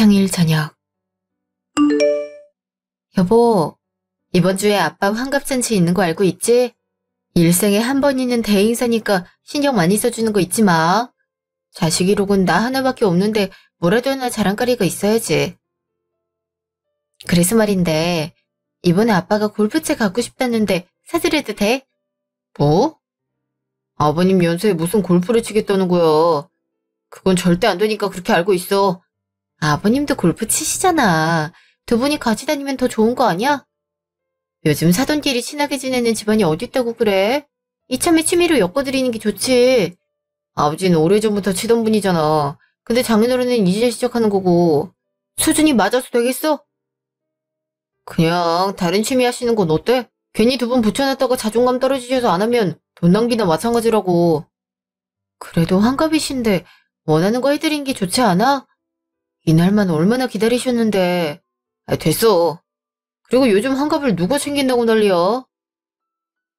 평일 저녁. 여보, 이번 주에 아빠 환갑잔치 있는 거 알고 있지? 일생에 한 번 있는 대행사니까 신경 많이 써주는 거 잊지 마. 자식이로군 나 하나밖에 없는데 뭐라도 하나 자랑거리가 있어야지. 그래서 말인데 이번에 아빠가 골프채 갖고 싶다는데 사드려도 돼? 뭐? 아버님 연세에 무슨 골프를 치겠다는 거야. 그건 절대 안 되니까 그렇게 알고 있어. 아버님도 골프 치시잖아. 두 분이 같이 다니면 더 좋은 거 아니야? 요즘 사돈끼리 친하게 지내는 집안이 어딨다고 그래? 이참에 취미로 엮어드리는 게 좋지. 아버지는 오래전부터 치던 분이잖아. 근데 장인어른은 이제 시작하는 거고. 수준이 맞아서 되겠어? 그냥 다른 취미 하시는 건 어때? 괜히 두 분 붙여놨다가 자존감 떨어지셔서 안 하면 돈 낭비나 마찬가지라고. 그래도 환갑이신데 원하는 거 해드린 게 좋지 않아? 이날만 얼마나 기다리셨는데. 됐어. 그리고 요즘 환갑을 누가 챙긴다고 난리야?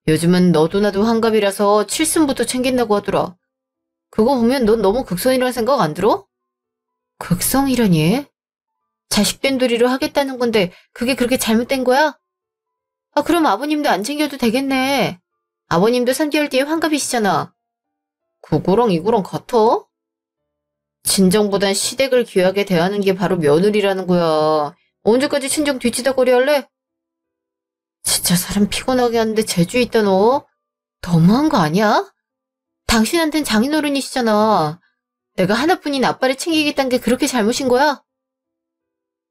요즘은 너도 나도 환갑이라서 칠순부터 챙긴다고 하더라. 그거 보면 넌 너무 극성이라는 생각 안 들어? 극성이라니? 자식된 도리로 하겠다는 건데 그게 그렇게 잘못된 거야? 그럼 아버님도 안 챙겨도 되겠네. 아버님도 3개월 뒤에 환갑이시잖아. 그거랑 이거랑 같아? 친정보단 시댁을 귀하게 대하는 게 바로 며느리라는 거야. 언제까지 친정 뒤치다거리 할래? 진짜 사람 피곤하게 하는데 재주 있다 너. 너무한 거 아니야? 당신한텐 장인어른이시잖아. 내가 하나뿐인 아빠를 챙기겠다는 게 그렇게 잘못인 거야?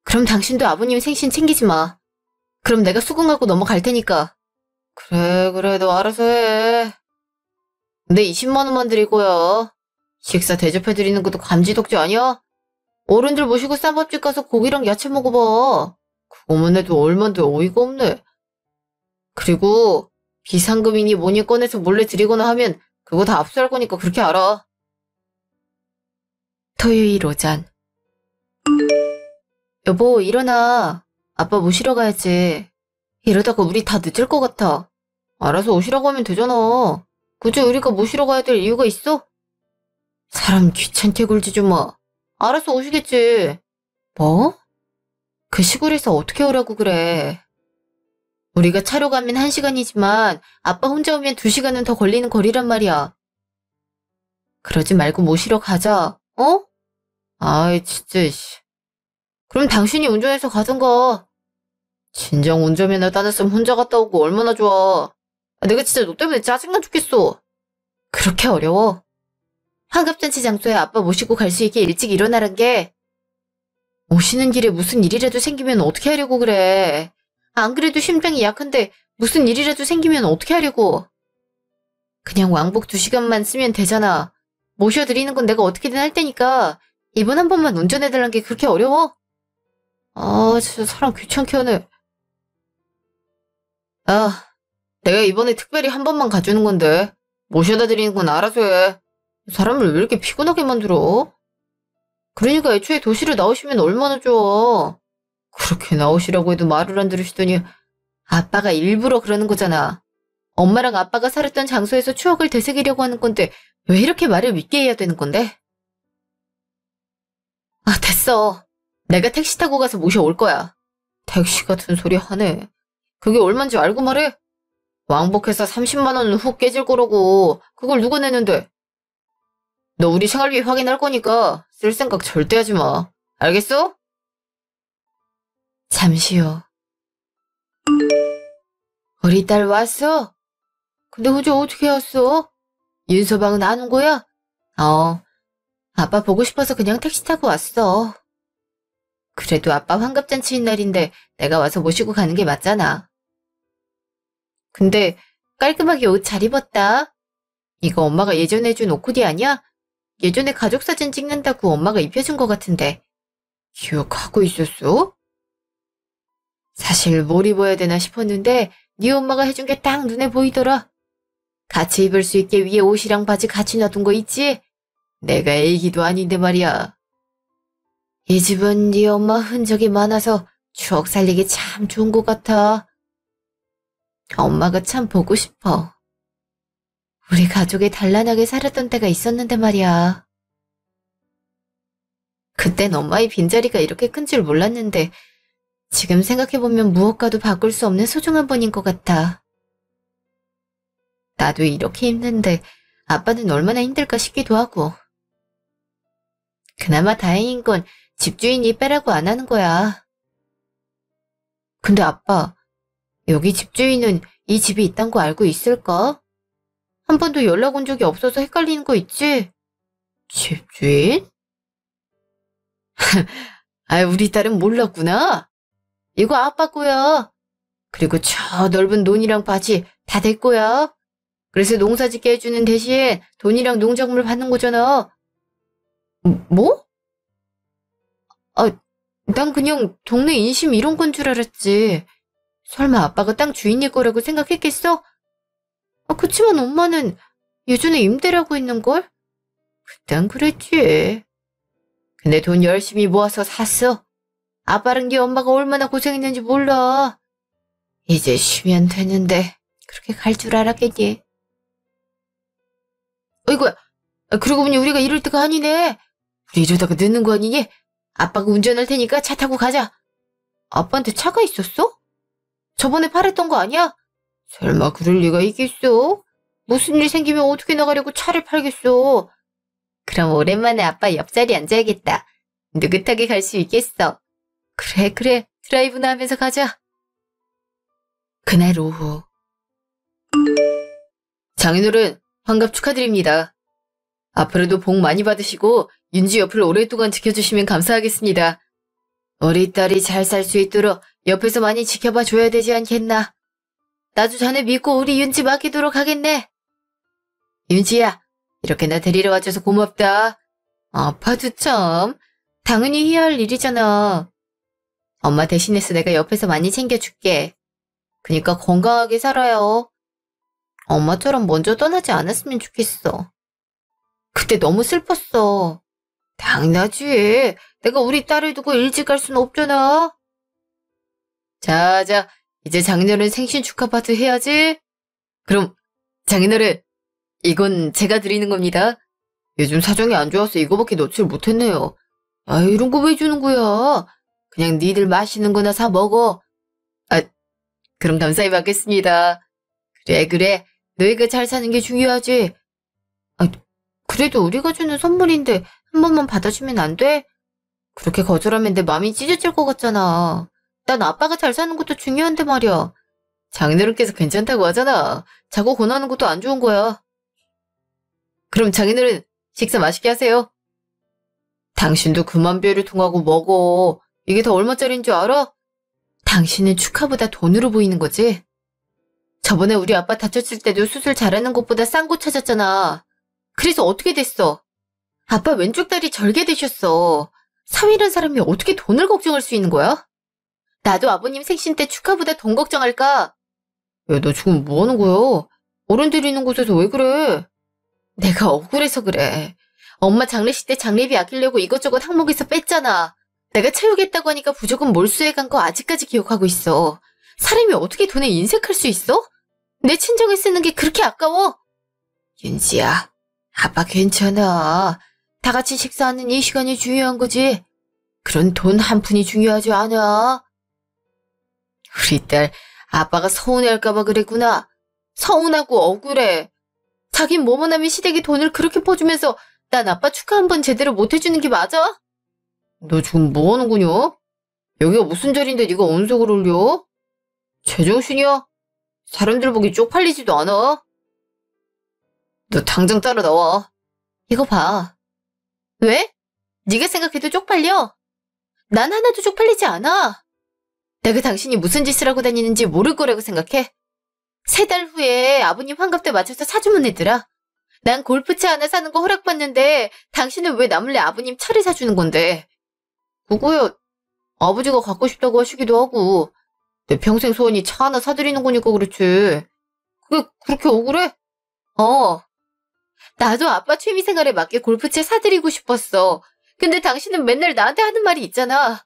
그럼 당신도 아버님 생신 챙기지 마. 그럼 내가 수긍하고 넘어갈 테니까. 그래 너 알아서 해. 근데 20만 원만 드릴 거야. 식사 대접해드리는 것도 감지덕지 아니야? 어른들 모시고 쌈밥집 가서 고기랑 야채 먹어봐. 그거만 해도 얼만데 어이가 없네. 그리고 비상금이니 뭐니 꺼내서 몰래 드리거나 하면 그거 다 압수할 거니까 그렇게 알아. 토요일 오전. 여보 일어나. 아빠 모시러 가야지. 이러다가 우리 다 늦을 것 같아. 알아서 오시라고 하면 되잖아. 굳이 우리가 모시러 가야 될 이유가 있어? 사람 귀찮게 굴지 좀 마. 알아서 오시겠지. 뭐? 그 시골에서 어떻게 오라고 그래. 우리가 차로 가면 1시간이지만 아빠 혼자 오면 2시간은 더 걸리는 거리란 말이야. 그러지 말고 모시러 가자. 어? 아이 진짜 씨. 그럼 당신이 운전해서 가던가. 진정 운전면허 따냈으면 혼자 갔다 오고 얼마나 좋아. 내가 진짜 너 때문에 짜증나 죽겠어. 그렇게 어려워? 환갑잔치 장소에 아빠 모시고 갈 수 있게 일찍 일어나란 게. 오시는 길에 무슨 일이라도 생기면 어떻게 하려고 그래. 안 그래도 심장이 약한데 무슨 일이라도 생기면 어떻게 하려고. 그냥 왕복 2시간만 쓰면 되잖아. 모셔드리는 건 내가 어떻게든 할 테니까 이번 한 번만 운전해달라는 게 그렇게 어려워? 진짜 사람 귀찮게 하네. 내가 이번에 특별히 한 번만 가주는 건데 모셔다 드리는 건 알아서 해. 사람을 왜 이렇게 피곤하게 만들어? 그러니까 애초에 도시를 나오시면 얼마나 좋아. 그렇게 나오시라고 해도 말을 안 들으시더니 아빠가 일부러 그러는 거잖아. 엄마랑 아빠가 살았던 장소에서 추억을 되새기려고 하는 건데 왜 이렇게 말을 믿게 해야 되는 건데? 됐어. 내가 택시 타고 가서 모셔올 거야. 택시 같은 소리 하네. 그게 얼만지 알고 말해? 왕복해서 30만 원은 훅 깨질 거라고. 그걸 누가 내는데? 너 우리 생활비 확인할 거니까 쓸 생각 절대 하지 마. 알겠어? 잠시 후. 우리 딸 왔어? 근데 혼자 어떻게 왔어? 윤서방은 안 온 거야? 아빠 보고 싶어서 그냥 택시 타고 왔어. 그래도 아빠 환갑잔치인 날인데 내가 와서 모시고 가는 게 맞잖아. 근데 깔끔하게 옷 잘 입었다. 이거 엄마가 예전에 준 옷코디 아니야? 예전에 가족사진 찍는다고 엄마가 입혀준 것 같은데. 기억하고 있었어? 사실 뭘 입어야 되나 싶었는데 네 엄마가 해준 게 딱 눈에 보이더라. 같이 입을 수 있게 위에 옷이랑 바지 같이 놔둔 거 있지? 내가 애기도 아닌데 말이야. 이 집은 네 엄마 흔적이 많아서 추억 살리기 참 좋은 것 같아. 엄마가 참 보고 싶어. 우리 가족이 단란하게 살았던 때가 있었는데 말이야. 그땐 엄마의 빈자리가 이렇게 큰 줄 몰랐는데 지금 생각해보면 무엇과도 바꿀 수 없는 소중한 분인 것 같아. 나도 이렇게 힘든데 아빠는 얼마나 힘들까 싶기도 하고. 그나마 다행인 건 집주인이 빼라고 안 하는 거야. 근데 아빠, 여기 집주인은 이 집이 있단 거 알고 있을까? 한 번도 연락 온 적이 없어서 헷갈리는 거 있지? 집주인? 아, 우리 딸은 몰랐구나. 이거 아빠 거야. 그리고 저 넓은 논이랑 밭이 다 내 거야. 그래서 농사 짓게 해주는 대신 돈이랑 농작물 받는 거잖아. 뭐? 아, 난 그냥 동네 인심 이런 건 줄 알았지. 설마 아빠가 땅 주인일 거라고 생각했겠어? 아, 그치만 엄마는 예전에 임대라고 했는걸? 그땐 그랬지. 근데 돈 열심히 모아서 샀어. 아빠랑 네 엄마가 얼마나 고생했는지 몰라. 이제 쉬면 되는데 그렇게 갈 줄 알았겠니? 어이구야. 그러고 보니 우리가 이럴 때가 아니네. 우리 이러다가 늦는 거 아니니? 아빠가 운전할 테니까 차 타고 가자. 아빠한테 차가 있었어? 저번에 팔았던 거 아니야? 설마 그럴 리가 있겠어? 무슨 일 생기면 어떻게 나가려고 차를 팔겠어? 그럼 오랜만에 아빠 옆자리 앉아야겠다. 느긋하게 갈 수 있겠어. 그래. 드라이브나 하면서 가자. 그날 오후. 장인어른, 환갑 축하드립니다. 앞으로도 복 많이 받으시고 윤지 옆을 오랫동안 지켜주시면 감사하겠습니다. 우리 딸이 잘 살 수 있도록 옆에서 많이 지켜봐 줘야 되지 않겠나. 나도 자네 믿고 우리 윤지 맡기도록 하겠네. 윤지야, 이렇게 나 데리러 와줘서 고맙다. 아파도 참. 당연히 해야 할 일이잖아. 엄마 대신해서 내가 옆에서 많이 챙겨줄게. 그니까 건강하게 살아요. 엄마처럼 먼저 떠나지 않았으면 좋겠어. 그때 너무 슬펐어. 당연하지. 내가 우리 딸을 두고 일찍 갈 순 없잖아. 자, 이제 장인어른 생신 축하 파티 해야지. 그럼 장인어른, 이건 제가 드리는 겁니다. 요즘 사정이 안 좋아서 이거밖에 넣지를 못했네요. 아, 이런 거 왜 주는 거야? 그냥 니들 맛있는 거나 사 먹어. 아, 그럼 감사히 받겠습니다. 그래. 너희가 잘 사는 게 중요하지. 아, 그래도 우리가 주는 선물인데 한 번만 받아주면 안 돼? 그렇게 거절하면 내 마음이 찢어질 것 같잖아. 난 아빠가 잘 사는 것도 중요한데 말이야. 장인어른께서 괜찮다고 하잖아. 자고 권하는 것도 안 좋은 거야. 그럼 장인어른, 식사 맛있게 하세요. 당신도 그만 배를 통하고 먹어. 이게 다 얼마짜리인 줄 알아? 당신은 축하보다 돈으로 보이는 거지? 저번에 우리 아빠 다쳤을 때도 수술 잘하는 것보다 싼 곳 찾았잖아. 그래서 어떻게 됐어? 아빠 왼쪽 다리 절개되셨어. 사위란 사람이 어떻게 돈을 걱정할 수 있는 거야? 나도 아버님 생신 때 축하보다 돈 걱정할까? 야, 너 지금 뭐 하는 거야? 어른들이 있는 곳에서 왜 그래? 내가 억울해서 그래. 엄마 장례식 때 장례비 아끼려고 이것저것 항목에서 뺐잖아. 내가 채우겠다고 하니까 부조금 몰수해 간 거 아직까지 기억하고 있어. 사람이 어떻게 돈에 인색할 수 있어? 내 친정에 쓰는 게 그렇게 아까워? 윤지야, 아빠 괜찮아. 다 같이 식사하는 이 시간이 중요한 거지. 그런 돈 한 푼이 중요하지 않아. 우리 딸, 아빠가 서운해할까봐 그랬구나. 서운하고 억울해. 자긴 뭐뭐남이 시댁에 돈을 그렇게 퍼주면서 난 아빠 축하 한 번 제대로 못 해주는 게 맞아? 너 지금 뭐 하는 거냐? 여기가 무슨 자리인데 네가 언석을 올려? 제정신이야? 사람들 보기 쪽팔리지도 않아? 너 당장 따라 나와. 이거 봐. 왜? 네가 생각해도 쪽팔려? 난 하나도 쪽팔리지 않아. 내가 당신이 무슨 짓을 하고 다니는지 모를 거라고 생각해? 3달 후에 아버님 환갑 때 맞춰서 사주면 애들아. 난 골프차 하나 사는 거 허락받는데 당신은 왜 나 몰래 아버님 차를 사주는 건데? 그거야 아버지가 갖고 싶다고 하시기도 하고 내 평생 소원이 차 하나 사드리는 거니까 그렇지. 그게 그렇게 억울해? 나도 아빠 취미생활에 맞게 골프채 사드리고 싶었어. 근데 당신은 맨날 나한테 하는 말이 있잖아.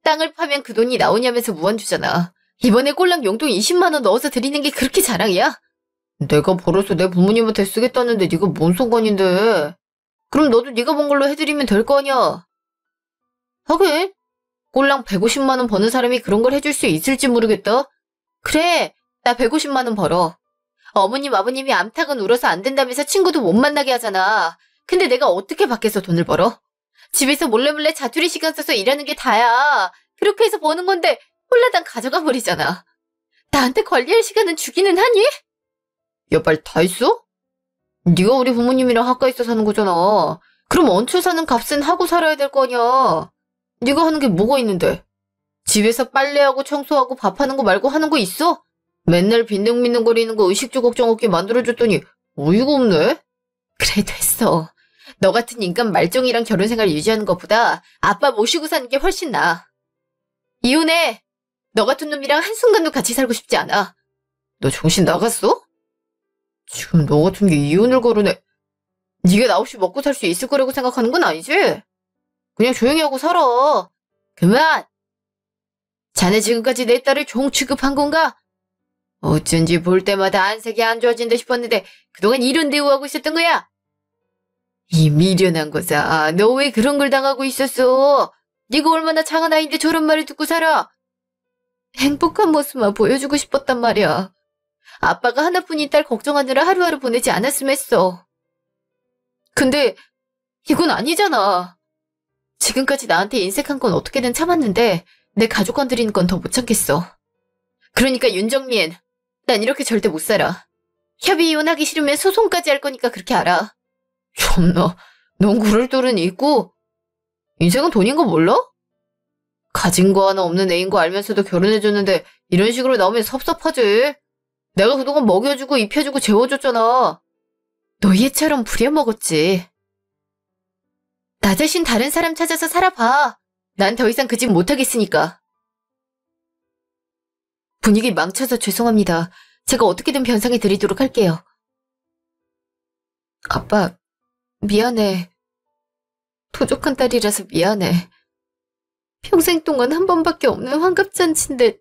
땅을 파면 그 돈이 나오냐면서 무한주잖아. 이번에 꼴랑 용돈 20만 원 넣어서 드리는 게 그렇게 자랑이야? 내가 벌어서 내 부모님한테 쓰겠다는데 네가 뭔 상관인데. 그럼 너도 네가 번 걸로 해드리면 될 거 아니야. 하긴 꼴랑 150만 원 버는 사람이 그런 걸 해줄 수 있을지 모르겠다. 그래, 나 150만 원 벌어. 어머님, 아버님이 암탉은 울어서 안 된다면서 친구도 못 만나게 하잖아. 근데 내가 어떻게 밖에서 돈을 벌어? 집에서 몰래 자투리 시간 써서 일하는 게 다야. 그렇게 해서 버는 건데 홀라당 가져가 버리잖아. 나한테 관리할 시간은 주기는 하니? 야, 말 다 했어? 네가 우리 부모님이랑 가까이서 사는 거잖아. 그럼 얹혀 사는 값은 하고 살아야 될 거 아니야. 네가 하는 게 뭐가 있는데? 집에서 빨래하고 청소하고 밥하는 거 말고 하는 거 있어? 맨날 빈둥빈둥거리는 거 의식주 걱정 없게 만들어줬더니 어이가 없네? 그래, 됐어. 너 같은 인간 말종이랑 결혼생활 유지하는 것보다 아빠 모시고 사는 게 훨씬 나아. 이혼해. 너 같은 놈이랑 한순간도 같이 살고 싶지 않아. 너 정신 나갔어? 지금 너 같은 게 이혼을 거르네. 네가 나 없이 먹고 살 수 있을 거라고 생각하는 건 아니지? 그냥 조용히 하고 살아. 그만! 자네 지금까지 내 딸을 종 취급한 건가? 어쩐지 볼 때마다 안색이 안 좋아진다 싶었는데 그동안 이런 대우하고 있었던 거야? 이 미련한 거사, 너 왜 그런 걸 당하고 있었어? 네가 얼마나 장한 아이인데 저런 말을 듣고 살아? 행복한 모습만 보여주고 싶었단 말이야. 아빠가 하나뿐인 딸 걱정하느라 하루하루 보내지 않았으면 했어. 근데 이건 아니잖아. 지금까지 나한테 인색한 건 어떻게든 참았는데 내 가족 건드리는 건 더 못 참겠어. 그러니까 윤정민, 난 이렇게 절대 못 살아. 협의 이혼하기 싫으면 소송까지 할 거니까 그렇게 알아. 참나, 넌 그럴 줄은 있고. 인생은 돈인 거 몰라? 가진 거 하나 없는 애인 거 알면서도 결혼해줬는데 이런 식으로 나오면 섭섭하지. 내가 그동안 먹여주고 입혀주고 재워줬잖아. 너 얘처럼 부려먹었지. 나 대신 다른 사람 찾아서 살아봐. 난 더 이상 그 집 못하겠으니까. 분위기 망쳐서 죄송합니다. 제가 어떻게든 변상해 드리도록 할게요. 아빠, 미안해. 부족한 딸이라서 미안해. 평생 동안 한 번밖에 없는 환갑잔치인데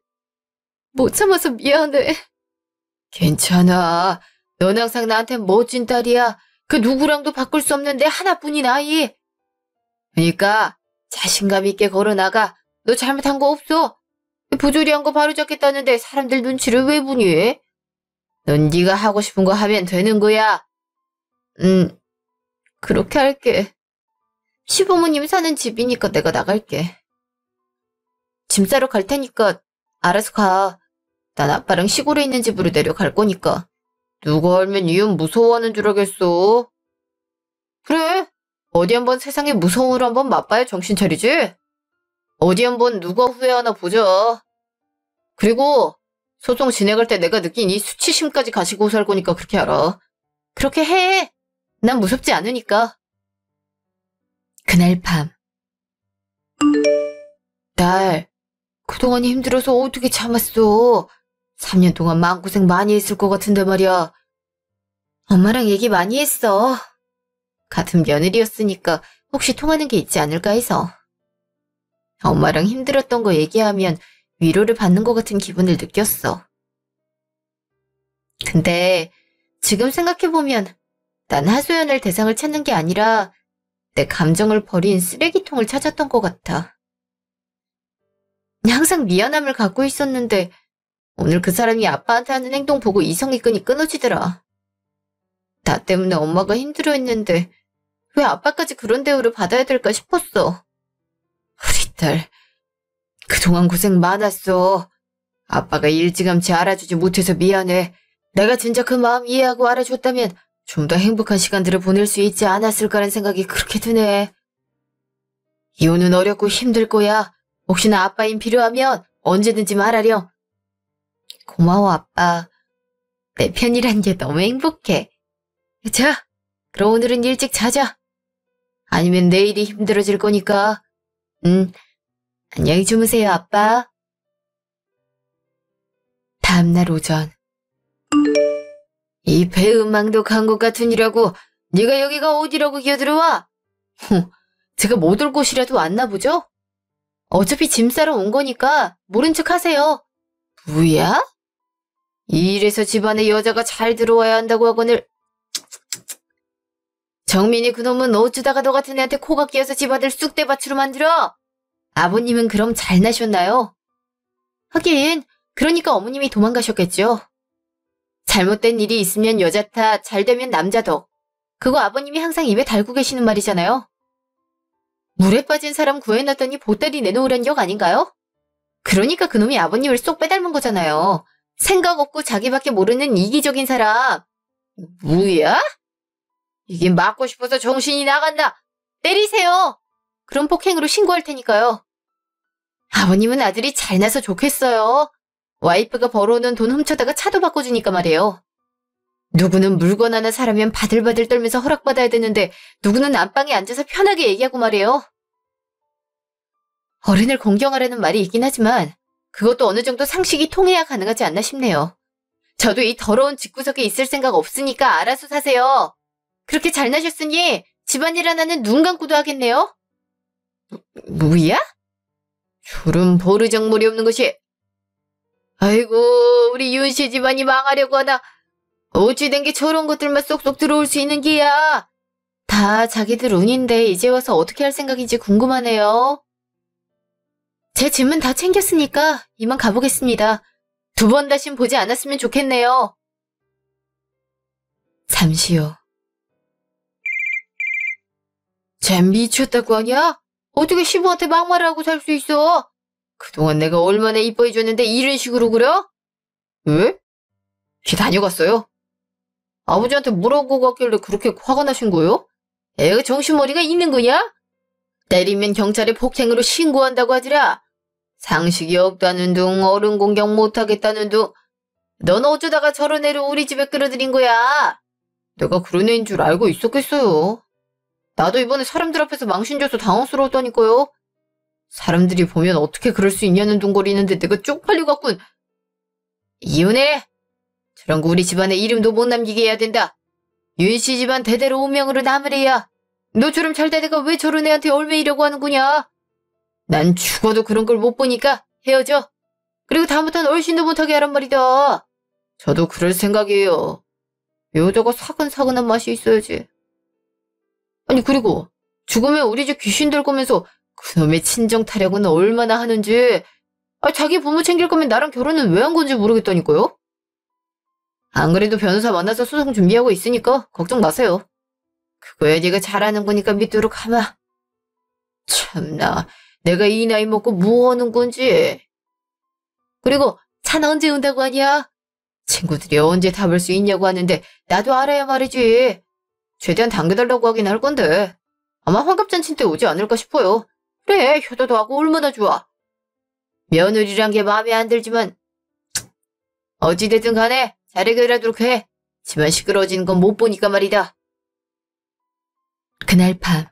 못 참아서 미안해. 괜찮아. 넌 항상 나한텐 멋진 딸이야. 그 누구랑도 바꿀 수 없는 내 하나뿐인 아이. 그러니까 자신감 있게 걸어나가. 너 잘못한 거 없어. 부조리한 거 바로잡겠다는데 사람들 눈치를 왜 보니? 넌 네가 하고 싶은 거 하면 되는 거야. 그렇게 할게. 시부모님 사는 집이니까 내가 나갈게. 짐 싸러 갈 테니까 알아서 가. 난 아빠랑 시골에 있는 집으로 내려갈 거니까. 누가 알면 이혼 무서워하는 줄 알겠어. 그래. 어디 한번 세상의 무서움을 한번 맛봐야 정신 차리지? 어디 한번 누가 후회하나 보자. 그리고 소송 진행할 때 내가 느낀 이 수치심까지 가지고 살 거니까 그렇게 알아. 그렇게 해. 난 무섭지 않으니까. 그날 밤. 딸, 그동안 힘들어서 어떻게 참았어? 3년 동안 마음고생 많이 했을 것 같은데 말이야. 엄마랑 얘기 많이 했어. 같은 며느리였으니까 혹시 통하는 게 있지 않을까 해서. 엄마랑 힘들었던 거 얘기하면 위로를 받는 것 같은 기분을 느꼈어. 근데 지금 생각해보면 난 하소연할 대상을 찾는 게 아니라 내 감정을 버린 쓰레기통을 찾았던 것 같아. 항상 미안함을 갖고 있었는데 오늘 그 사람이 아빠한테 하는 행동 보고 이성의 끈이 끊어지더라. 나 때문에 엄마가 힘들어했는데 왜 아빠까지 그런 대우를 받아야 될까 싶었어. 우리 딸, 그동안 고생 많았어. 아빠가 일찌감치 알아주지 못해서 미안해. 내가 진짜 그 마음 이해하고 알아줬다면 좀 더 행복한 시간들을 보낼 수 있지 않았을까라는 생각이 그렇게 드네. 이혼은 어렵고 힘들 거야. 혹시나 아빠 힘 필요하면 언제든지 말하렴. 고마워, 아빠. 내 편이란 게 너무 행복해. 자, 그럼 오늘은 일찍 자자. 아니면 내일이 힘들어질 거니까. 안녕히 주무세요, 아빠. 다음날 오전. 이 배은망덕 한국 같으니라고 네가 여기가 어디라고 기어들어와? 제가 못 올 곳이라도 왔나 보죠? 어차피 짐 싸러 온 거니까 모른 척 하세요. 뭐야? 이래서 집안에 여자가 잘 들어와야 한다고 하거늘. 정민이 그놈은 어쩌다가 너 같은 애한테 코가 끼어서 집안을 쑥대밭으로 만들어? 아버님은 그럼 잘 나셨나요? 하긴 그러니까 어머님이 도망가셨겠죠. 잘못된 일이 있으면 여자 탓, 잘 되면 남자 덕. 그거 아버님이 항상 입에 달고 계시는 말이잖아요. 물에 빠진 사람 구해놨더니 보따리 내놓으란 격 아닌가요? 그러니까 그놈이 아버님을 쏙 빼닮은 거잖아요. 생각 없고 자기밖에 모르는 이기적인 사람. 뭐야? 이게 맞고 싶어서 정신이 나간다. 때리세요. 그럼 폭행으로 신고할 테니까요. 아버님은 아들이 잘 나서 좋겠어요. 와이프가 벌어오는 돈 훔쳐다가 차도 바꿔주니까 말이에요. 누구는 물건 하나 사려면 바들바들 떨면서 허락받아야 되는데 누구는 안방에 앉아서 편하게 얘기하고 말이에요. 어른을 공경하라는 말이 있긴 하지만 그것도 어느 정도 상식이 통해야 가능하지 않나 싶네요. 저도 이 더러운 집구석에 있을 생각 없으니까 알아서 사세요. 그렇게 잘 나셨으니 집안일 하나는 눈 감고도 하겠네요. 뭐야? 저런 버르장머리 없는 것이. 아이고, 우리 윤씨 집안이 망하려고 하나. 어찌 된 게 저런 것들만 쏙쏙 들어올 수 있는 기야. 다 자기들 운인데 이제 와서 어떻게 할 생각인지 궁금하네요. 제 짐은 다 챙겼으니까 이만 가보겠습니다. 2번 다신 보지 않았으면 좋겠네요. 잠시요. 쟤 미쳤다고 하냐? 어떻게 시부한테 막말하고 살 수 있어? 그동안 내가 얼마나 이뻐해줬는데 이런 식으로 그려? 왜? 걔 다녀갔어요? 아버지한테 뭐라고 갔길래 그렇게 화가 나신 거요? 애가 정신머리가 있는 거냐? 때리면 경찰에 폭행으로 신고한다고 하더라. 상식이 없다는 둥, 어른 공경 못하겠다는 둥. 넌 어쩌다가 저런 애를 우리 집에 끌어들인 거야? 내가 그런 애인 줄 알고 있었겠어요. 나도 이번에 사람들 앞에서 망신줘서 당황스러웠다니까요. 사람들이 보면 어떻게 그럴 수 있냐는 둥거리는데 내가 쪽팔려갖군. 이혼해. 저런 거 우리 집안에 이름도 못 남기게 해야 된다. 윤씨 집안 대대로 운명으로 남으래야. 너처럼 잘 된 애가 왜 저런 애한테 얼매이려고 하는 거냐? 난 죽어도 그런 걸 못 보니까 헤어져. 그리고 다음부터는 얼씬도 못하게 하란 말이다. 저도 그럴 생각이에요. 여자가 사근사근한 맛이 있어야지. 아니 그리고 죽으면 우리 집 귀신 될 거면서 그놈의 친정 타령은 얼마나 하는지. 자기 부모 챙길 거면 나랑 결혼은 왜 한 건지 모르겠다니까요. 안 그래도 변호사 만나서 소송 준비하고 있으니까 걱정 마세요. 그거야 네가 잘하는 거니까 믿도록 하마. 참나, 내가 이 나이 먹고 뭐 하는 건지. 그리고 차는 언제 온다고 하냐? 친구들이 언제 타볼 수 있냐고 하는데 나도 알아야 말이지. 최대한 당겨달라고 하긴 할 건데 아마 환갑잔치 때 오지 않을까 싶어요. 그래, 효도도 하고 얼마나 좋아. 며느리란 게 마음에 안 들지만 어찌됐든 간에 잘 해결하도록 해. 집안 시끄러워지는 건 못 보니까 말이다. 그날 밤.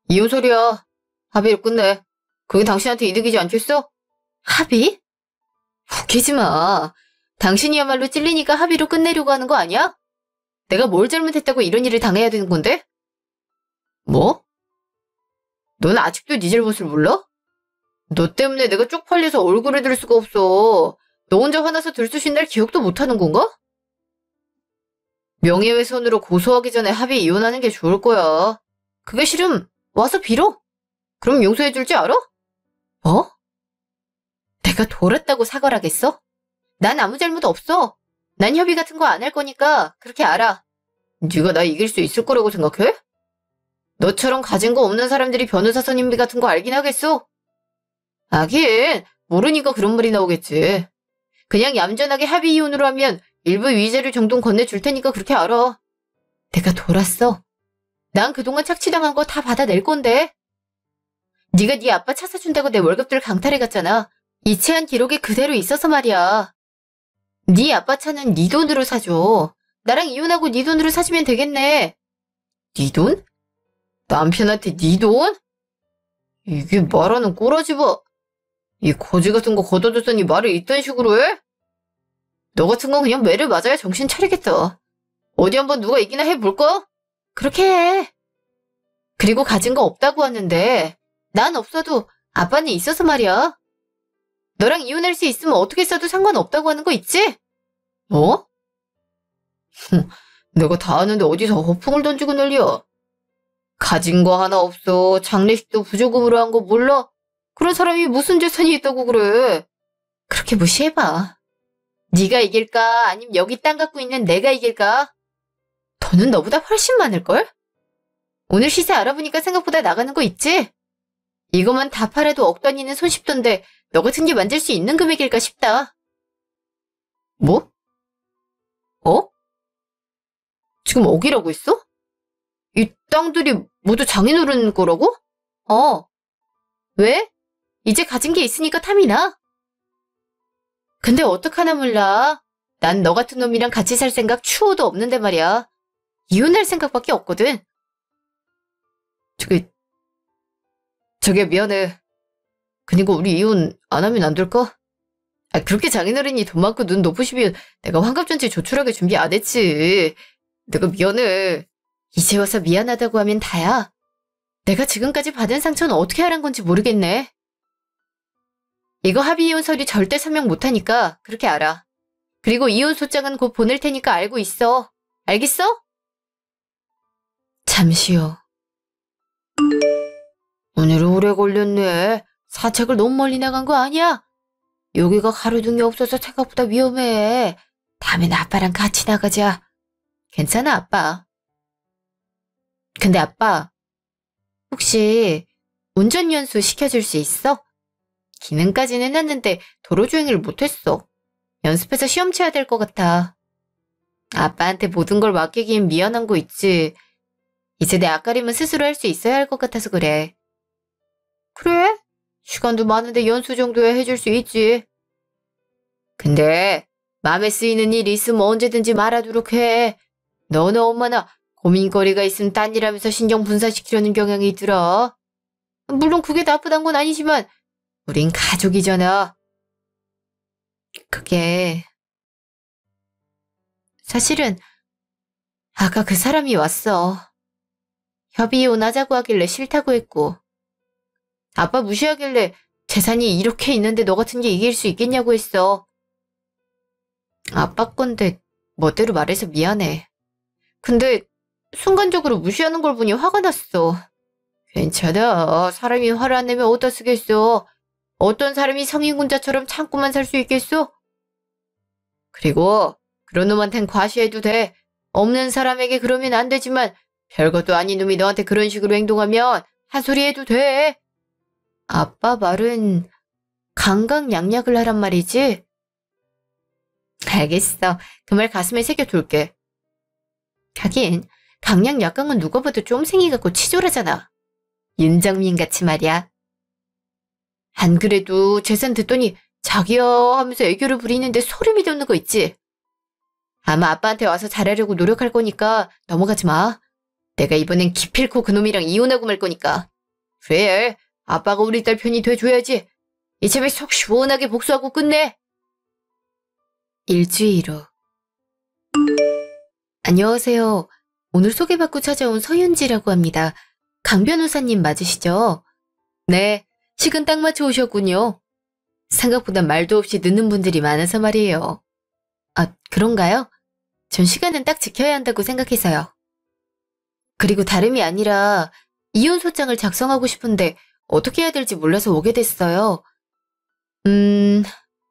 이혼 소리야. 합의를 끝내. 그게 당신한테 이득이지 않겠어? 합의? 웃기지 마. 당신이야말로 찔리니까 합의로 끝내려고 하는 거 아니야? 내가 뭘 잘못했다고 이런 일을 당해야 되는 건데? 뭐? 넌 아직도 네 잘못을 몰라? 너 때문에 내가 쪽팔려서 얼굴에 들 수가 없어. 너 혼자 화나서 들쑤신 날 기억도 못하는 건가? 명예훼손으로 고소하기 전에 합의 이혼하는 게 좋을 거야. 그게 싫음 와서 빌어. 그럼 용서해줄 줄 알아? 뭐? 내가 돌았다고 사과를 하겠어? 난 아무 잘못 없어. 난 협의 같은 거 안 할 거니까 그렇게 알아. 네가 나 이길 수 있을 거라고 생각해? 너처럼 가진 거 없는 사람들이 변호사 선임비 같은 거 알긴 하겠어? 하긴 모르니까 그런 말이 나오겠지. 그냥 얌전하게 합의 이혼으로 하면 일부 위자료 정도는 건네줄 테니까 그렇게 알아. 내가 돌았어. 난 그동안 착취당한 거 다 받아낼 건데. 네가 네 아빠 차 사준다고 내 월급들 강탈해갔잖아. 이체한 기록이 그대로 있어서 말이야. 네 아빠 차는 네 돈으로 사줘. 나랑 이혼하고 네 돈으로 사주면 되겠네. 네 돈? 남편한테 네 돈? 이게 말하는 꼬라지 봐. 이 거지 같은 거 걷어줬더니 말을 이딴 식으로 해? 너 같은 건 그냥 매를 맞아야 정신 차리겠다. 어디 한번 누가 이기나 해볼까? 그렇게 해. 그리고 가진 거 없다고 하는데 난 없어도 아빠는 있어서 말이야. 너랑 이혼할 수 있으면 어떻게 써도 상관없다고 하는 거 있지? 뭐? 내가 다 아는데 어디서 허풍을 던지고 난리야. 가진 거 하나 없어. 장례식도 부조금으로 한 거 몰라? 그런 사람이 무슨 재산이 있다고 그래. 그렇게 무시해봐. 네가 이길까? 아니면 여기 땅 갖고 있는 내가 이길까? 돈은 너보다 훨씬 많을걸? 오늘 시세 알아보니까 생각보다 나가는 거 있지? 이것만 다 팔아도 억 단위는 손쉽던데 너 같은 게 만질 수 있는 금액일까 싶다. 뭐? 어? 지금 억이라고 했어? 이 땅들이 모두 장인어른 거라고? 어. 왜? 이제 가진 게 있으니까 탐이 나. 근데 어떡하나 몰라. 난 너 같은 놈이랑 같이 살 생각 추호도 없는데 말이야. 이혼할 생각밖에 없거든. 저기 미안해. 그니까 우리 이혼 안 하면 안 될까? 그렇게 장인어른이 돈 많고 눈 높으시면 내가 환갑잔치 조촐하게 준비 안 했지. 내가 미안해. 이제 와서 미안하다고 하면 다야. 내가 지금까지 받은 상처는 어떻게 하란 건지 모르겠네. 이거 합의 이혼 서류 절대 서명 못하니까 그렇게 알아. 그리고 이혼 소장은 곧 보낼 테니까 알고 있어. 알겠어? 잠시요. 오늘 오래 걸렸네. 사책을 너무 멀리 나간 거 아니야? 여기가 가로등이 없어서 생각보다 위험해. 다음엔 아빠랑 같이 나가자. 괜찮아, 아빠. 근데 아빠, 혹시 운전연수 시켜줄 수 있어? 기능까지는 해놨는데 도로주행을 못했어. 연습해서 시험 쳐야 될 것 같아. 아빠한테 모든 걸 맡기긴 미안한 거 있지. 이제 내 앞가림은 스스로 할 수 있어야 할 것 같아서 그래. 그래? 시간도 많은데 연수 정도야 해줄 수 있지. 근데 마음에 쓰이는 일 있으면 언제든지 말하도록 해. 너나 엄마나 고민거리가 있으면 딴 일하면서 신경 분산시키려는 경향이 있더라. 물론 그게 나쁘단 건 아니지만 우린 가족이잖아. 그게 사실은 아까 그 사람이 왔어. 협의 이혼하자고 하길래 싫다고 했고 아빠 무시하길래 재산이 이렇게 있는데 너 같은 게 이길 수 있겠냐고 했어. 아빠 건데 멋대로 말해서 미안해. 근데 순간적으로 무시하는 걸 보니 화가 났어. 괜찮아. 사람이 화를 안 내면 어디다 쓰겠어. 어떤 사람이 성인군자처럼 참고만 살 수 있겠어? 그리고 그런 놈한텐 과시해도 돼. 없는 사람에게 그러면 안 되지만 별것도 아닌 놈이 너한테 그런 식으로 행동하면 한 소리 해도 돼. 아빠 말은 강강약약을 하란 말이지? 알겠어. 그 말 가슴에 새겨둘게. 하긴 강약약강은 누가 봐도 쫌생이 같고 치졸하잖아. 윤정민 같이 말이야. 안 그래도 재산 듣더니 자기야 하면서 애교를 부리는데 소름이 돋는 거 있지? 아마 아빠한테 와서 잘하려고 노력할 거니까 넘어가지 마. 내가 이번엔 기필코 그놈이랑 이혼하고 말 거니까. 그래, 아빠가 우리 딸 편이 돼줘야지. 이참에 속 시원하게 복수하고 끝내. 일주일 후. 안녕하세요. 오늘 소개받고 찾아온 서윤지라고 합니다. 강 변호사님 맞으시죠? 네, 시간 딱 맞춰 오셨군요. 생각보다 말도 없이 늦는 분들이 많아서 말이에요. 아, 그런가요? 전 시간은 딱 지켜야 한다고 생각해서요. 그리고 다름이 아니라 이혼 소장을 작성하고 싶은데 어떻게 해야 될지 몰라서 오게 됐어요.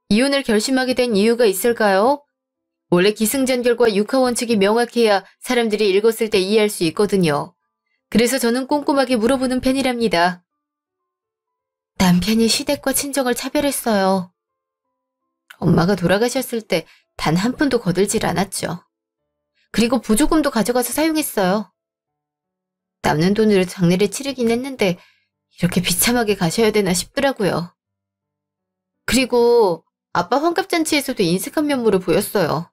이혼을 결심하게 된 이유가 있을까요? 원래 기승전결과 육하 원칙이 명확해야 사람들이 읽었을 때 이해할 수 있거든요. 그래서 저는 꼼꼼하게 물어보는 편이랍니다. 남편이 시댁과 친정을 차별했어요. 엄마가 돌아가셨을 때 단 한 푼도 거들질 않았죠. 그리고 보조금도 가져가서 사용했어요. 남는 돈으로 장례를 치르긴 했는데 이렇게 비참하게 가셔야 되나 싶더라고요. 그리고 아빠 환갑잔치에서도 인색한 면모를 보였어요.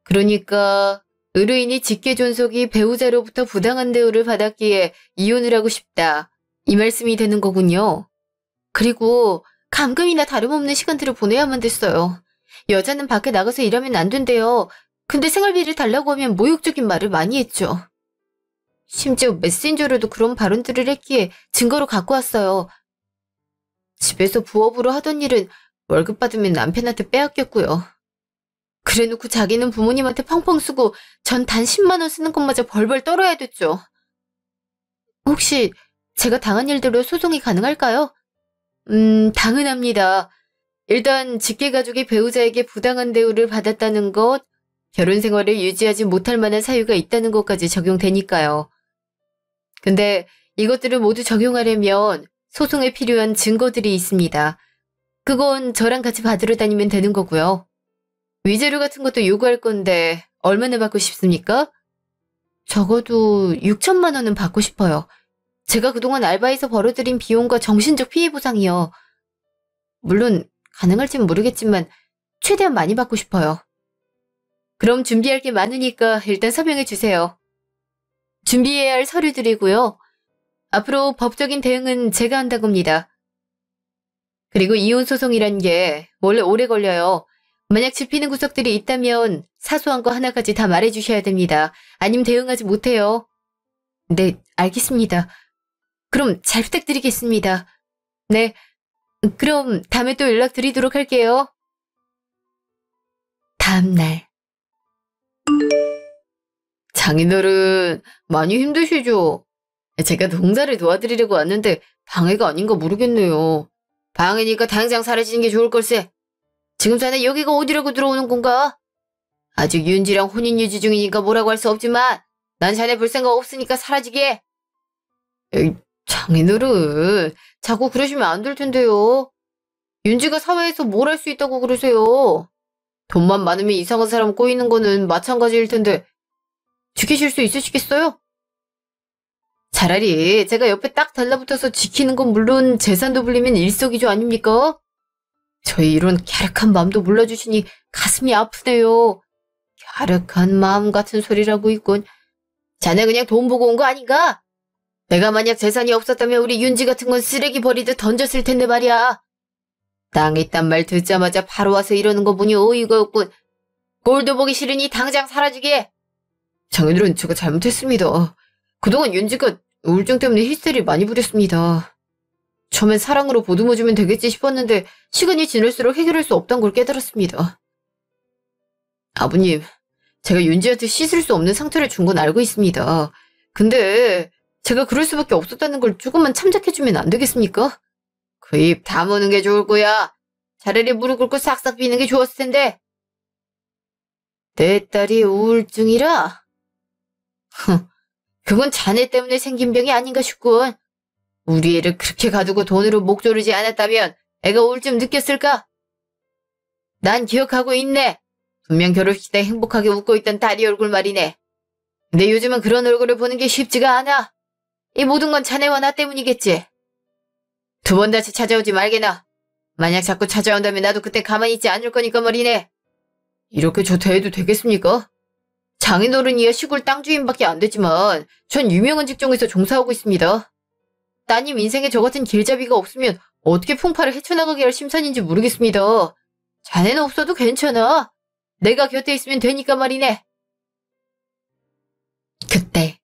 그러니까 의뢰인이 직계존속이 배우자로부터 부당한 대우를 받았기에 이혼을 하고 싶다. 이 말씀이 되는 거군요. 그리고 감금이나 다름없는 시간들을 보내야만 됐어요. 여자는 밖에 나가서 일하면 안 된대요. 근데 생활비를 달라고 하면 모욕적인 말을 많이 했죠. 심지어 메신저로도 그런 발언들을 했기에 증거로 갖고 왔어요. 집에서 부업으로 하던 일은 월급 받으면 남편한테 빼앗겼고요. 그래놓고 자기는 부모님한테 펑펑 쓰고 전 단 10만 원 쓰는 것마저 벌벌 떨어야 됐죠. 혹시 제가 당한 일대로 소송이 가능할까요? 당연합니다. 일단 직계가족이 배우자에게 부당한 대우를 받았다는 것, 결혼 생활을 유지하지 못할 만한 사유가 있다는 것까지 적용되니까요. 근데 이것들을 모두 적용하려면 소송에 필요한 증거들이 있습니다. 그건 저랑 같이 받으러 다니면 되는 거고요. 위자료 같은 것도 요구할 건데 얼마나 받고 싶습니까? 적어도 6천만 원은 받고 싶어요. 제가 그동안 알바에서 벌어들인 비용과 정신적 피해 보상이요. 물론 가능할진 모르겠지만 최대한 많이 받고 싶어요. 그럼 준비할 게 많으니까 일단 서명해 주세요. 준비해야 할 서류들이고요. 앞으로 법적인 대응은 제가 한다고 합니다. 그리고 이혼 소송이란 게 원래 오래 걸려요. 만약 짚히는 구석들이 있다면 사소한 거 하나까지 다 말해주셔야 됩니다. 아님 대응하지 못해요. 네, 알겠습니다. 그럼 잘 부탁드리겠습니다. 네, 그럼 다음에 또 연락드리도록 할게요. 다음날. 장인어른, 많이 힘드시죠? 제가 농사를 도와드리려고 왔는데 방해가 아닌가 모르겠네요. 방해니까 당장 사라지는 게 좋을 걸세. 지금 자네 여기가 어디라고 들어오는 건가? 아직 윤지랑 혼인 유지 중이니까 뭐라고 할 수 없지만 난 자네 볼 생각 없으니까 사라지게. 에이, 장인어른, 자꾸 그러시면 안 될 텐데요. 윤지가 사회에서 뭘 할 수 있다고 그러세요? 돈만 많으면 이상한 사람 꼬이는 거는 마찬가지일 텐데 지키실 수 있으시겠어요? 차라리 제가 옆에 딱 달라붙어서 지키는 건 물론 재산도 불리면 일석이조 아닙니까? 저희 이런 갸륵한 마음도 몰라주시니 가슴이 아프네요. 갸륵한 마음 같은 소리라고 있군. 자네 그냥 돈 보고 온 거 아닌가? 내가 만약 재산이 없었다면 우리 윤지 같은 건 쓰레기 버리듯 던졌을 텐데 말이야. 땅에 있단 말 듣자마자 바로 와서 이러는 거 보니 어이가 없군. 꼴도 보기 싫으니 당장 사라지게. 장인어른, 제가 잘못했습니다. 그동안 윤지가 우울증 때문에 히스테리를 많이 부렸습니다. 처음엔 사랑으로 보듬어주면 되겠지 싶었는데 시간이 지날수록 해결할 수 없다는 걸 깨달았습니다. 아버님, 제가 윤지한테 씻을 수 없는 상처를 준 건 알고 있습니다. 근데 제가 그럴 수밖에 없었다는 걸 조금만 참작해주면 안 되겠습니까? 그 입 다무는 게 좋을 거야. 차라리 무릎 꿇고 싹싹 비는 게 좋았을 텐데. 내 딸이 우울증이라? 그건 자네 때문에 생긴 병이 아닌가 싶군. 우리 애를 그렇게 가두고 돈으로 목 조르지 않았다면 애가 우울증 느꼈을까? 난 기억하고 있네. 분명 결혼식 때 행복하게 웃고 있던 딸이 얼굴 말이네. 근데 요즘은 그런 얼굴을 보는 게 쉽지가 않아. 이 모든 건 자네와 나 때문이겠지. 두 번 다시 찾아오지 말게나. 만약 자꾸 찾아온다면 나도 그때 가만히 있지 않을 거니까 말이네. 이렇게 저 대해도 되겠습니까? 장인어른이야 시골 땅 주인밖에 안 되지만 전 유명한 직종에서 종사하고 있습니다. 따님 인생에 저 같은 길잡이가 없으면 어떻게 풍파를 헤쳐나가게 할 심산인지 모르겠습니다. 자네는 없어도 괜찮아. 내가 곁에 있으면 되니까 말이네. 그때.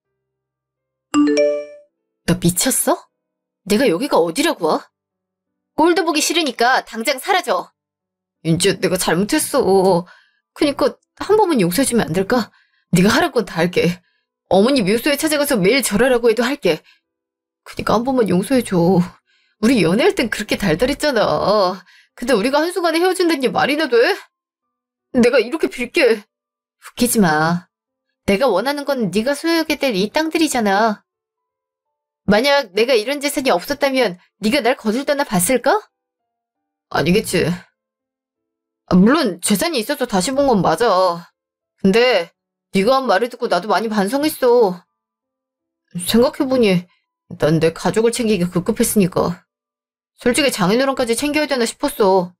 너 미쳤어? 내가 여기가 어디라고 와? 꼴도 보기 싫으니까 당장 사라져. 윤지야, 내가 잘못했어. 그니까 한 번만 용서해주면 안 될까? 네가 하라는 건 다 할게. 어머니 묘소에 찾아가서 매일 절하라고 해도 할게. 그니까 한 번만 용서해줘. 우리 연애할 땐 그렇게 달달했잖아. 근데 우리가 한순간에 헤어진다는 게 말이나 돼? 내가 이렇게 빌게. 웃기지 마. 내가 원하는 건 네가 소유하게 될 이 땅들이잖아. 만약 내가 이런 재산이 없었다면 네가 날 거들떠나 봤을까? 아니겠지. 물론 재산이 있어서 다시 본 건 맞아. 근데 네가 한 말을 듣고 나도 많이 반성했어. 생각해보니 난 내 가족을 챙기기 급급했으니까. 솔직히 장인어른까지 챙겨야 되나 싶었어.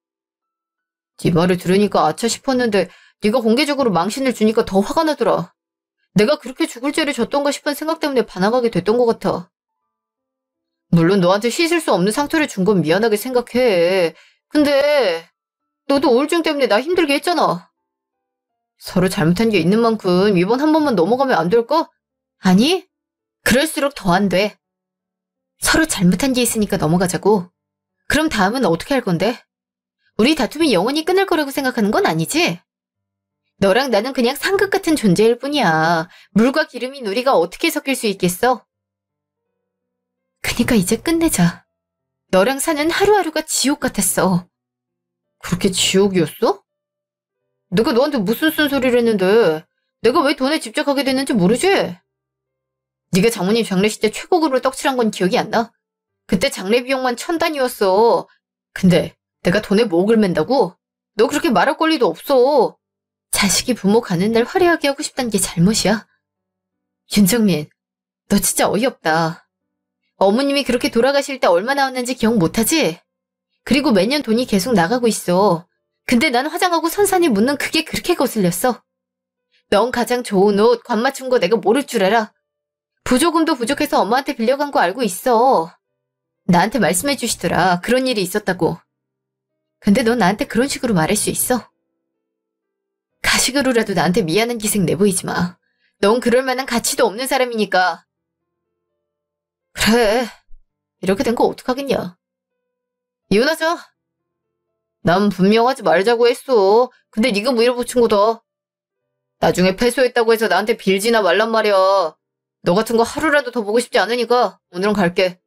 네 말을 들으니까 아차 싶었는데 네가 공개적으로 망신을 주니까 더 화가 나더라. 내가 그렇게 죽을 죄를 졌던가 싶은 생각 때문에 반항하게 됐던 것 같아. 물론 너한테 씻을 수 없는 상처를 준 건 미안하게 생각해. 근데 너도 우울증 때문에 나 힘들게 했잖아. 서로 잘못한 게 있는 만큼 이번 한 번만 넘어가면 안 될까? 아니, 그럴수록 더 안 돼. 서로 잘못한 게 있으니까 넘어가자고. 그럼 다음은 어떻게 할 건데? 우리 다툼이 영원히 끝날 거라고 생각하는 건 아니지? 너랑 나는 그냥 상극 같은 존재일 뿐이야. 물과 기름인 우리가 어떻게 섞일 수 있겠어? 그니까 이제 끝내자. 너랑 사는 하루하루가 지옥 같았어. 그렇게 지옥이었어? 내가 너한테 무슨 쓴소리를 했는데 내가 왜 돈에 집착하게 됐는지 모르지? 네가 장모님 장례식 때 최고급으로 떡칠한 건 기억이 안 나? 그때 장례 비용만 1,000단위였어. 근데 내가 돈에 목을 맨다고? 너 그렇게 말할 권리도 없어. 자식이 부모 가는 날 화려하게 하고 싶다는 게 잘못이야. 윤정민, 너 진짜 어이없다. 어머님이 그렇게 돌아가실 때 얼마 나왔는지 기억 못하지? 그리고 매년 돈이 계속 나가고 있어. 근데 난 화장하고 선산이 묻는 그게 그렇게 거슬렸어. 넌 가장 좋은 옷, 관 맞춘 거 내가 모를 줄 알아. 부조금도 부족해서 엄마한테 빌려간 거 알고 있어. 나한테 말씀해 주시더라. 그런 일이 있었다고. 근데 넌 나한테 그런 식으로 말할 수 있어? 가식으로라도 나한테 미안한 기색 내보이지 마. 넌 그럴 만한 가치도 없는 사람이니까. 그래. 이렇게 된 거 어떡하겠냐. 이혼하자. 난 분명하지 말자고 했어. 근데 네가 밀어붙인 거다. 나중에 패소했다고 해서 나한테 빌지나 말란 말이야. 너 같은 거 하루라도 더 보고 싶지 않으니까 오늘은 갈게.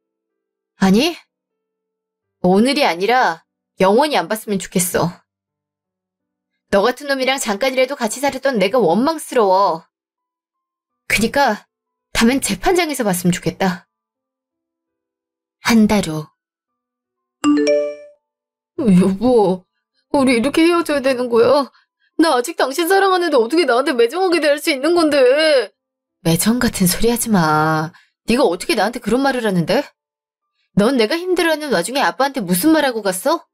아니, 오늘이 아니라 영원히 안 봤으면 좋겠어. 너 같은 놈이랑 잠깐이라도 같이 살았던 내가 원망스러워. 그니까 다음엔 재판장에서 봤으면 좋겠다. 한 달 후. 여보, 우리 이렇게 헤어져야 되는 거야? 나 아직 당신 사랑하는데 어떻게 나한테 매정하게 대할 수 있는 건데? 매정 같은 소리 하지 마. 네가 어떻게 나한테 그런 말을 하는데? 넌 내가 힘들어하는 와중에 아빠한테 무슨 말하고 갔어?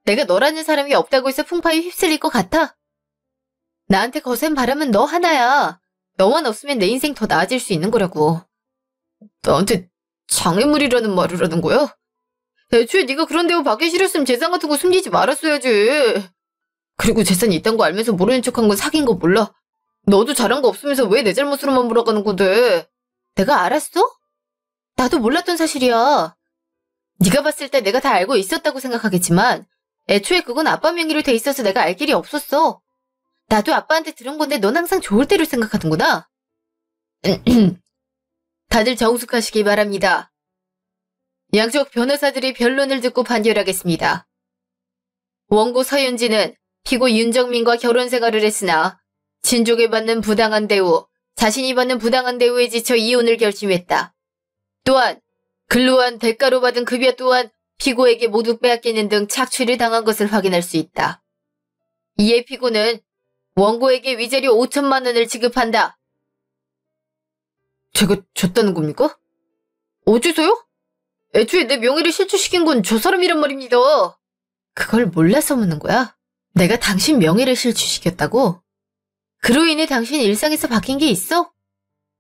내가 너라는 사람이 없다고 해서 풍파에 휩쓸릴 것 같아? 나한테 거센 바람은 너 하나야. 너만 없으면 내 인생 더 나아질 수 있는 거라고. 나한테 장애물이라는 말을 하는 거야? 애초에 네가 그런 대우 받기 싫었으면 재산 같은 거 숨기지 말았어야지. 그리고 재산이 있단 거 알면서 모르는 척한 건 사귄 거 몰라? 너도 잘한 거 없으면서 왜 내 잘못으로만 몰아가는 건데? 내가 알았어? 나도 몰랐던 사실이야. 네가 봤을 때 내가 다 알고 있었다고 생각하겠지만 애초에 그건 아빠 명의로 돼 있어서 내가 알 길이 없었어. 나도 아빠한테 들은 건데 넌 항상 좋을 대로 생각하던구나. 다들 정숙하시기 바랍니다. 양쪽 변호사들이 변론을 듣고 판결하겠습니다. 원고 서윤지는 피고 윤정민과 결혼 생활을 했으나 친족에 받는 부당한 대우, 자신이 받는 부당한 대우에 지쳐 이혼을 결심했다. 또한 근로한 대가로 받은 급여 또한 피고에게 모두 빼앗기는 등 착취를 당한 것을 확인할 수 있다. 이에 피고는 원고에게 위자료 5천만 원을 지급한다. 제가 줬다는 겁니까? 어째서요? 애초에 내 명예를 실추시킨 건 저 사람이란 말입니다. 그걸 몰라서 묻는 거야? 내가 당신 명예를 실추시켰다고? 그로 인해 당신 일상에서 바뀐 게 있어?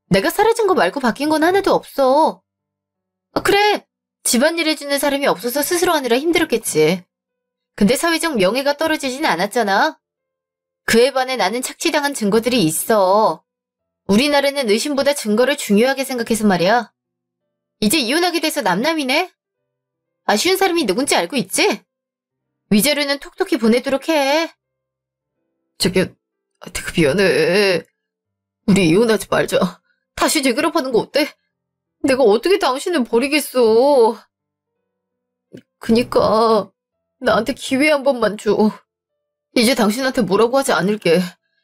내가 사라진 거 말고 바뀐 건 하나도 없어. 그래, 집안일 해주는 사람이 없어서 스스로 하느라 힘들었겠지. 근데 사회적 명예가 떨어지진 않았잖아. 그에 반해 나는 착취당한 증거들이 있어. 우리나라는 의심보다 증거를 중요하게 생각해서 말이야. 이제 이혼하게 돼서 남남이네? 아쉬운 사람이 누군지 알고 있지? 위자료는 톡톡히 보내도록 해. 되게 미안해. 우리 이혼하지 말자. 다시 재결합하는 거 어때? 내가 어떻게 당신을 버리겠어. 그니까 나한테 기회 한 번만 줘. 이제 당신한테 뭐라고 하지 않을게.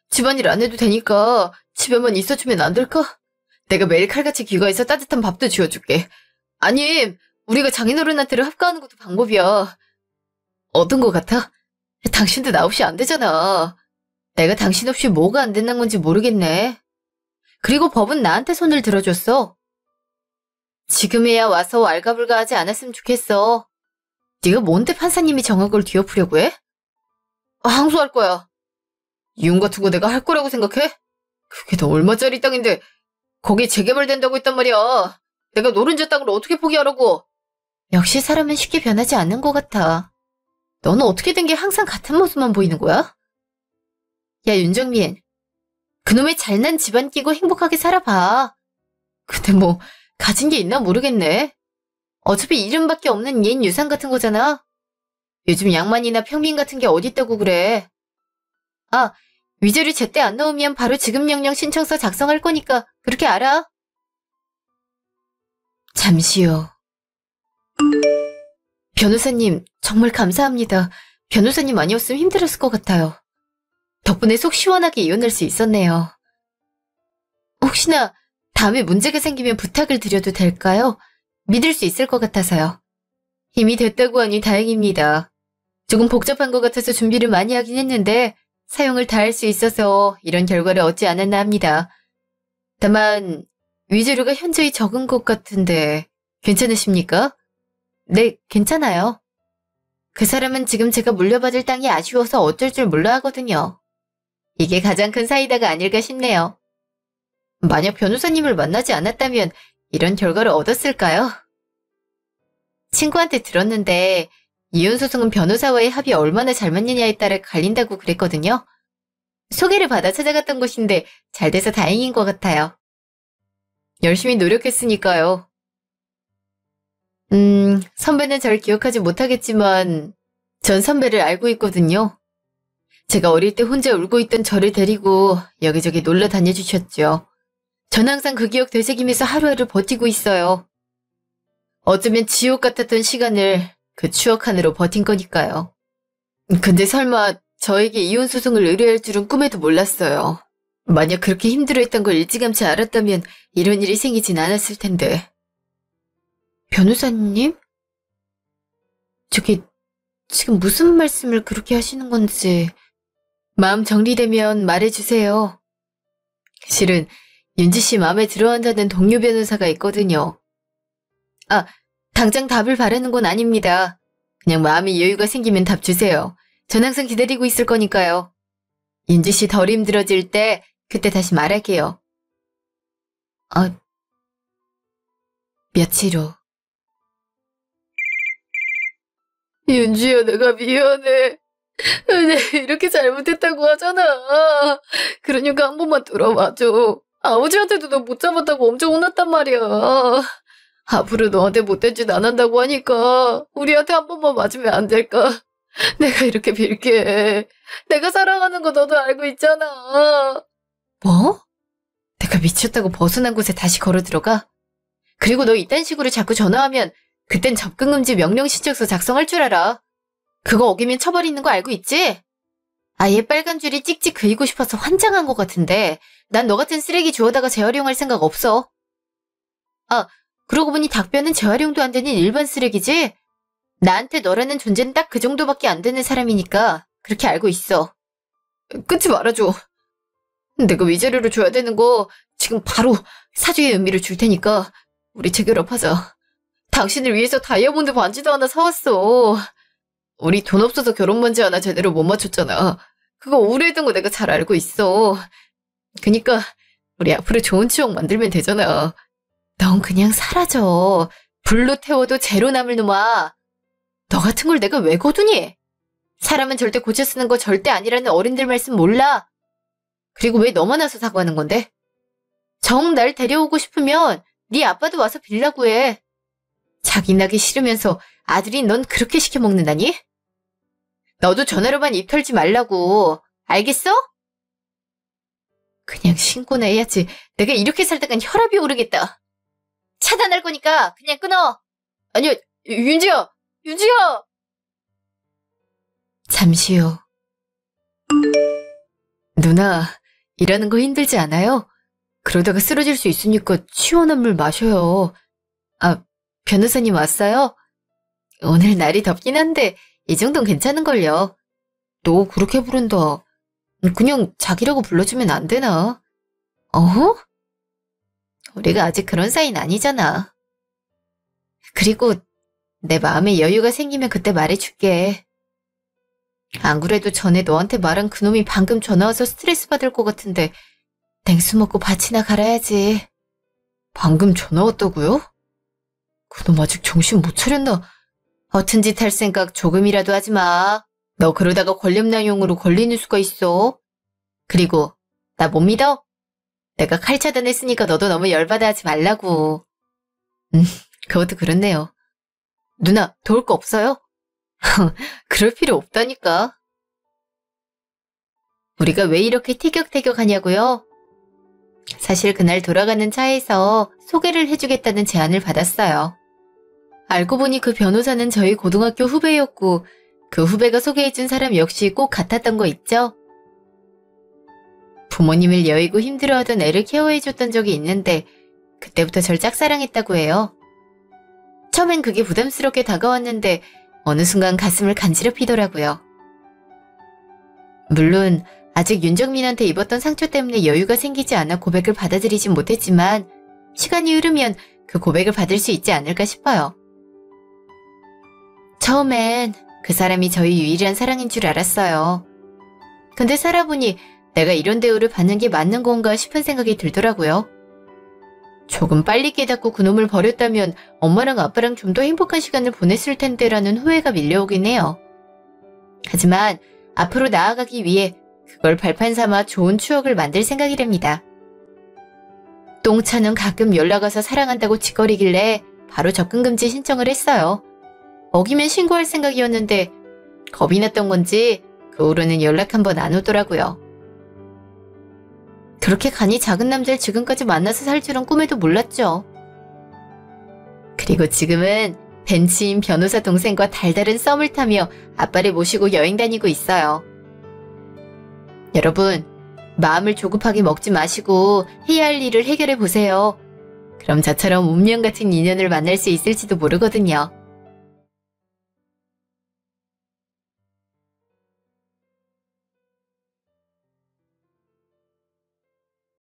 집안일 안 해도 되니까 집에만 있어주면 안 될까? 내가 매일 칼같이 귀가해서 따뜻한 밥도 지어줄게. 아님, 우리가 장인어른한테를 합가하는 것도 방법이야. 어떤 거 같아? 당신도 나 없이 안 되잖아. 내가 당신 없이 뭐가 안 된다는 건지 모르겠네. 그리고 법은 나한테 손을 들어줬어. 지금에야 와서 왈가불가하지 않았으면 좋겠어. 네가 뭔데 판사님이 정한 걸 뒤엎으려고 해? 항소할 거야. 이혼 같은 거 내가 할 거라고 생각해? 그게 다 얼마짜리 땅인데 거기 재개발된다고 했단 말이야. 내가 노른자 땅을 어떻게 포기하라고. 역시 사람은 쉽게 변하지 않는 것 같아. 너는 어떻게 된 게 항상 같은 모습만 보이는 거야? 야, 윤정민. 그놈의 잘난 집안 끼고 행복하게 살아봐. 근데 뭐 가진 게 있나 모르겠네. 어차피 이름밖에 없는 옛 유산 같은 거잖아. 요즘 양만이나 평민 같은 게 어딨다고 그래. 아, 위자료 제때 안 넣으면 바로 지급 명령 신청서 작성할 거니까 그렇게 알아. 잠시요. 변호사님, 정말 감사합니다. 변호사님 아니었으면 힘들었을 것 같아요. 덕분에 속 시원하게 이혼할 수 있었네요. 혹시나 다음에 문제가 생기면 부탁을 드려도 될까요? 믿을 수 있을 것 같아서요. 이미 됐다고 하니 다행입니다. 조금 복잡한 것 같아서 준비를 많이 하긴 했는데 사용을 다 할 수 있어서 이런 결과를 얻지 않았나 합니다. 다만 위조료가 현저히 적은 것 같은데 괜찮으십니까? 네, 괜찮아요. 그 사람은 지금 제가 물려받을 땅이 아쉬워서 어쩔 줄 몰라 하거든요. 이게 가장 큰 사이다가 아닐까 싶네요. 만약 변호사님을 만나지 않았다면 이런 결과를 얻었을까요? 친구한테 들었는데 이혼소송은 변호사와의 합이 얼마나 잘 맞느냐에 따라 갈린다고 그랬거든요. 소개를 받아 찾아갔던 곳인데 잘 돼서 다행인 것 같아요. 열심히 노력했으니까요. 선배는 잘 기억하지 못하겠지만 전 선배를 알고 있거든요. 제가 어릴 때 혼자 울고 있던 저를 데리고 여기저기 놀러 다녀주셨죠. 전 항상 그 기억 되새기면서 하루하루 버티고 있어요. 어쩌면 지옥 같았던 시간을 그 추억 하나로 버틴 거니까요. 근데 설마 저에게 이혼 소송을 의뢰할 줄은 꿈에도 몰랐어요. 만약 그렇게 힘들어했던 걸 일찌감치 알았다면 이런 일이 생기진 않았을 텐데. 변호사님? 저기 지금 무슨 말씀을 그렇게 하시는 건지 마음 정리되면 말해주세요. 실은 윤지 씨 마음에 들어한다는 동료 변호사가 있거든요. 아, 당장 답을 바라는 건 아닙니다. 그냥 마음의 여유가 생기면 답 주세요. 전 항상 기다리고 있을 거니까요. 윤지 씨 덜 힘들어질 때 그때 다시 말할게요. 며칠 후. 윤지야, 내가 미안해. 내가 이렇게 잘못했다고 하잖아. 그러니까 한 번만 들어봐줘. 아버지한테도 너 못 잡았다고 엄청 혼났단 말이야. 앞으로 너한테 못된 짓 안 한다고 하니까 우리한테 한 번만 맞으면 안 될까? 내가 이렇게 빌게. 내가 사랑하는 거 너도 알고 있잖아. 뭐? 내가 미쳤다고 벗어난 곳에 다시 걸어 들어가? 그리고 너 이딴 식으로 자꾸 전화하면 그땐 접근금지 명령신청서 작성할 줄 알아. 그거 어기면 처벌 있는 거 알고 있지? 아예 빨간 줄이 찍찍 그리고 싶어서 환장한 것 같은데 난 너 같은 쓰레기 주워다가 재활용할 생각 없어. 그러고 보니 닭뼈는 재활용도 안 되는 일반 쓰레기지? 나한테 너라는 존재는 딱 그 정도밖에 안 되는 사람이니까 그렇게 알고 있어. 끊지 말아줘. 내가 위자료로 줘야 되는 거 지금 바로 사죄의 의미를 줄 테니까 우리 재결합하자. 당신을 위해서 다이아몬드 반지도 하나 사왔어. 우리 돈 없어서 결혼 반지 하나 제대로 못 맞췄잖아. 그거 오래된 거 내가 잘 알고 있어. 그니까 우리 앞으로 좋은 추억 만들면 되잖아. 넌 그냥 사라져. 불로 태워도 제로 남을 놈아. 너 같은 걸 내가 왜 거두니? 사람은 절대 고쳐 쓰는 거 절대 아니라는 어른들 말씀 몰라. 그리고 왜 너만 와서 사과하는 건데? 정 날 데려오고 싶으면 네 아빠도 와서 빌라고 해. 자기 나기 싫으면서 아들이 넌 그렇게 시켜먹는다니? 너도 전화로만 입 털지 말라고. 알겠어? 그냥 신고나 해야지. 내가 이렇게 살다간 혈압이 오르겠다. 차단할 거니까 그냥 끊어. 아니요, 윤지야! 윤지야! 잠시요. 누나, 일하는 거 힘들지 않아요? 그러다가 쓰러질 수 있으니까 시원한 물 마셔요. 변호사님 왔어요? 오늘 날이 덥긴 한데 이 정도는 괜찮은걸요. 너 그렇게 부른다. 그냥 자기라고 불러주면 안 되나? 어허? 우리가 아직 그런 사이는 아니잖아. 그리고 내 마음에 여유가 생기면 그때 말해줄게. 안 그래도 전에 너한테 말한 그놈이 방금 전화 와서 스트레스 받을 것 같은데 냉수 먹고 밭이나 갈아야지. 방금 전화 왔다고요? 그놈 아직 정신 못 차렸나? 허튼 짓 할 생각 조금이라도 하지 마. 너 그러다가 권력남용으로 걸리는 수가 있어. 그리고 나 못 믿어? 내가 칼 차단했으니까 너도 너무 열받아 하지 말라고. 그것도 그렇네요. 누나, 도울 거 없어요? 그럴 필요 없다니까. 우리가 왜 이렇게 티격태격하냐고요? 사실 그날 돌아가는 차에서 소개를 해주겠다는 제안을 받았어요. 알고 보니 그 변호사는 저희 고등학교 후배였고 그 후배가 소개해준 사람 역시 꼭 같았던 거 있죠? 부모님을 여의고 힘들어하던 애를 케어해줬던 적이 있는데 그때부터 절 짝사랑했다고 해요. 처음엔 그게 부담스럽게 다가왔는데 어느 순간 가슴을 간지럽히더라고요. 물론 아직 윤정민한테 입었던 상처 때문에 여유가 생기지 않아 고백을 받아들이진 못했지만 시간이 흐르면 그 고백을 받을 수 있지 않을까 싶어요. 처음엔 그 사람이 저희 유일한 사랑인 줄 알았어요. 근데 살아보니 내가 이런 대우를 받는 게 맞는 건가 싶은 생각이 들더라고요. 조금 빨리 깨닫고 그놈을 버렸다면 엄마랑 아빠랑 좀 더 행복한 시간을 보냈을 텐데라는 후회가 밀려오긴 해요. 하지만 앞으로 나아가기 위해 그걸 발판 삼아 좋은 추억을 만들 생각이랍니다. 똥차는 가끔 연락와서 사랑한다고 짓거리길래 바로 접근금지 신청을 했어요. 어기면 신고할 생각이었는데 겁이 났던 건지 그 후로는 연락 한번 안 오더라고요. 그렇게 간이 작은 남자를 지금까지 만나서 살 줄은 꿈에도 몰랐죠. 그리고 지금은 벤치인 변호사 동생과 달달한 썸을 타며 아빠를 모시고 여행 다니고 있어요. 여러분, 마음을 조급하게 먹지 마시고 해야 할 일을 해결해 보세요. 그럼 저처럼 운명 같은 인연을 만날 수 있을지도 모르거든요.